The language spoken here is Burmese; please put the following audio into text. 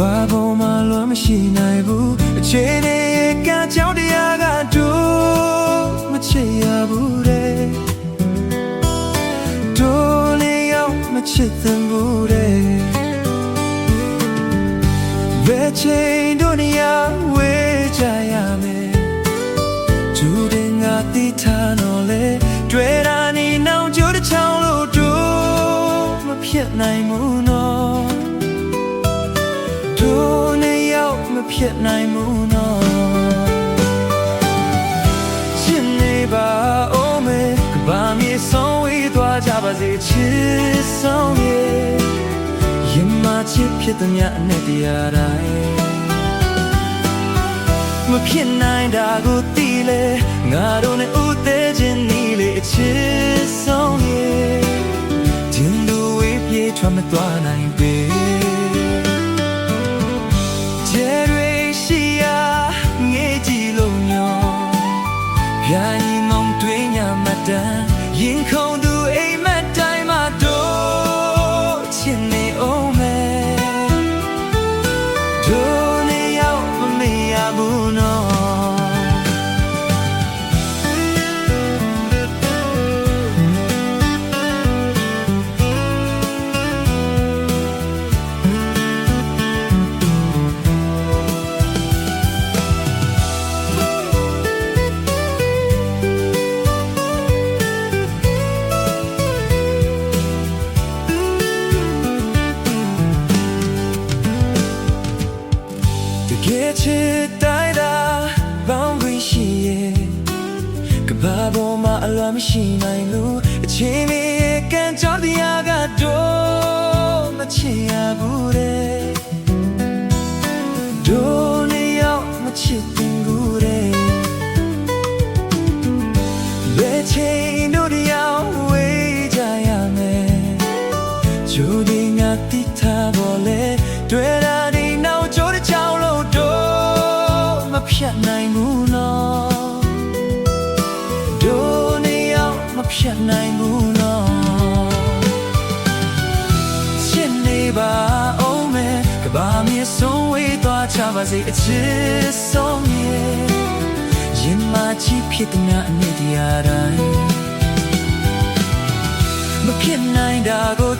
ဘာပေါ်မှာလွမ်းမရှိနိုင်ဘူးအခြေအနေကကြောင့်တရားကတို့မချစ်ရဘူးတဲ့တို့လေးရောက်မချစ်သင့်ဘူးတဲ့ဘယ်ချိန်တို့နေရာဝေးကြရမယ်ကျူတင်ငါတိထားတော့လေတွေ့တာနေနောက်ကျိုးတစ်ချောင်းလို့တို့မဖြစ်နိုင်ဘူးနော်တို့နေရောက်မဖြစ်နိုင်ဘူးနော်ရှင်းနေပါဦးမေကဘာမြေဆုံးဝေးသွားကြပါစေချစ်ဆုံးရဲ့ရင်မချစ်ဖြစ်တဲ့ညနဲ့တရားတိုင်းမဖြစ်နိုင်တာကိုသိလေငါတို့နဲ့ဦးသေးခြင်းနီးလေအချစ်ဆုံးရဲ့တင်သူဝေးပြေးထွက်မသွားနိုင်ပေကျဲတွေရှိရာငေးကြည့်လို့ညောပြိုင်ငုံတွင်းညမတန်ရင်ခုန်သူအိမ်မက်တိုင်းမှာတို့ချင်နေအောင်မယ်တို့နေရောက်မမေ့ရဘူးနော်ချစ်တိုင်းသာဘောင်းဝင်ရှိရဲ့ကဘာပေါ်မှာအလွမ်းမရှိနိုင်လို့အချင်းရဲ့ကံကြောင့်တရားကတော့မချစ်ရဘူးတဲ့တို့နေရောက်မချစ်တင်ဘူးတဲ့ဘယ်ချိန်တို့တရားဝေးကြရမယ်ကျိုးဒီငါတိထားပေါ်လေတွေ့တာဒီနောက်ကျိုးတစ်ချောင်းလို့မဖြတ်နိုင်ဘူးနော်တို့နေရောက်မဖြတ်နိုင်ဘူးနော်ရှင်းနေပါဦးမယ်ကဘာမြေဆုံးဝေးသွားချပါစေအချစ်ဆုံးရဲ့ရင်မချစ်ဖြစ်တဲ့ညအနေတရားတိုင်းမဖြစ်နိုင်တာကို